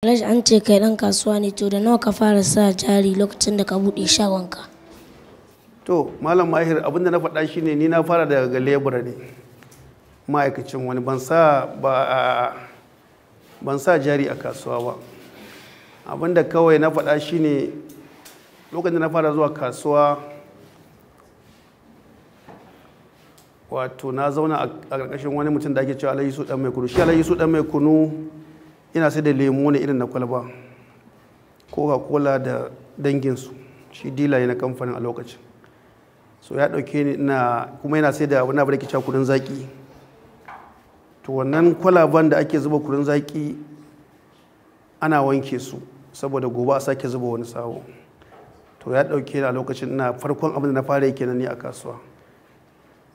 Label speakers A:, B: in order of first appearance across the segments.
A: Alhaji an ce kai ɗan kasuwa ne, to da nawa ka fara sa jari lokacin da ka buɗe shagonka?
B: To Malam Mahir, abinda na faɗa shine ni na fara daga lebura ne, ma'aikacin wani ban sa jari a kasuwa ba. Abinda kawai na faɗa shine lokacin da na fara zuwa kasuwa, wato na zauna a ƙarƙashin wani mutum da ake cewa Alhaji su ɗan mai kunu. Shi Alhaji su ɗan mai kunu yana sai da lemu ne irin na kwalba, Coca-Cola da danginsu, shi dila na kamfanin a lokacin. So ya ɗauke ni kuma yana sai da wani abu da ke cewa kunun zaƙi. To wannan kwalaban da ake zuba kunun zaƙi ana wanke su saboda gobe a sake zuba wani sabo. To ya ɗauke ni a lokacin ina farkon abin da na fara yake nan ne a kasuwa.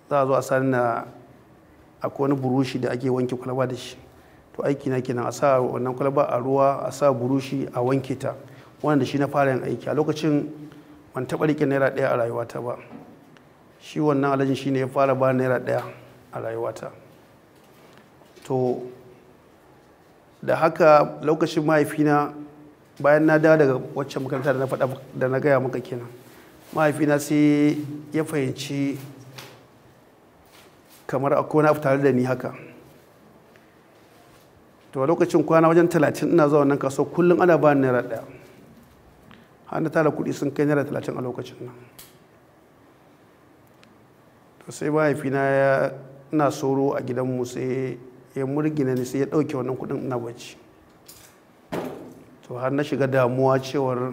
B: Za a zo a sani akwai wani burushi da ake wanke kwalaba da shi. To aiki na kenan a sa wannan kwalaba a ruwa, a sa burushi a wanke ta, wanda shi na fara yin aiki. A lokacin ban taɓa riƙe naira ɗaya a rayuwata ba. Shi wannan alhajin shi ne ya fara ba naira ɗaya a rayuwata. To da haka lokacin mahaifina, bayan na dawo daga waccan makaranta da na faɗa da na gaya maka kenan, mahaifina sai ya fahimci kamar akwai wani abu tare da ni haka. To a lokacin kwana wajen 30 ina zuwa wannan kasuwa, kullum ana ba naira ɗaya. Har na tara kuɗi sun kai naira 30 a lokacin nan. To sai mahaifina ina soro a gidanmu sai ya murgina ni, sai ya ɗauke wannan kuɗin ina bacci. To har na shiga damuwa cewar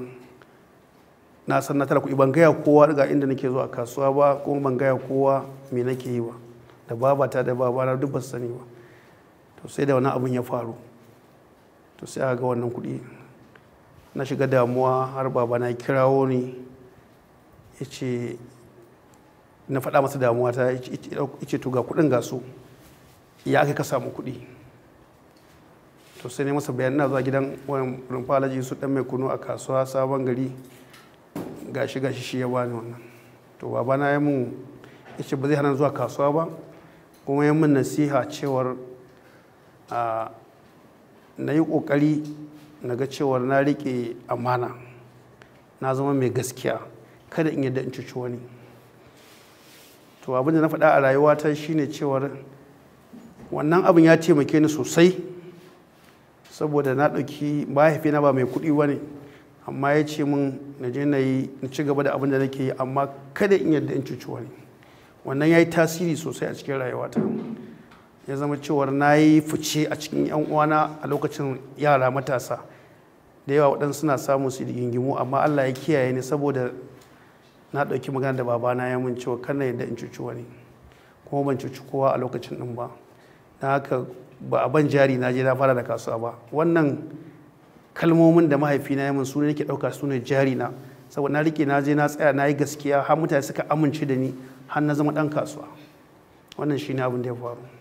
B: na san na tara kuɗi, ban gaya kowa daga inda nake zuwa kasuwa ba, kuma ban gaya kowa me nake yi ba, da babata da babana duk ba su sani ba. To sai da wannan abin ya faru, to sai aka ga wannan kuɗi. Na shiga damuwa har babana ya kirawo ni, ya ce na faɗa masa damuwa ta, ya ce to ga kuɗin ga su, ya aka ka samu kuɗi. To sai ne masa bayan ina zuwa gidan wani rumfa Alhaji su ɗan mai kunu a kasuwa Sabon Gari, gashi shi ya bani wannan. To babana ya ce ba zai hana zuwa kasuwa ba, kuma ya min nasiha cewar na yi ƙoƙari na ga cewar na riƙe amana, na zama mai gaskiya, kada in yadda in cuci wani. To abin da na faɗa a rayuwata shine cewar wannan abin ya taimake ni sosai, saboda na ɗauki mahaifina ba mai kuɗi ba ne, amma ya ce min na je na ci gaba da abin da nake yi, amma kada in yadda in cuci wani. Wannan ya yi tasiri sosai a cikin rayuwata. Ya zama cewar na yi fice a cikin 'yan uwana a lokacin yara matasa da yawa, waɗansu suna samun su rigingimu, amma Allah ya kiyaye ni saboda na ɗauki magana da babana ya mun cewa kan na yadda in cuci wani, kuma ban cuci kowa a lokacin ɗin ba. Na haka ba a ban jari na je na fara da kasuwa ba. Wannan kalmomin da mahaifina ya mun su ne nake ɗauka su ne jari na, saboda na riƙe na je na tsaya na yi gaskiya, har mutane suka amince da ni, har na zama ɗan kasuwa. Wannan shi ne abin da ya faru.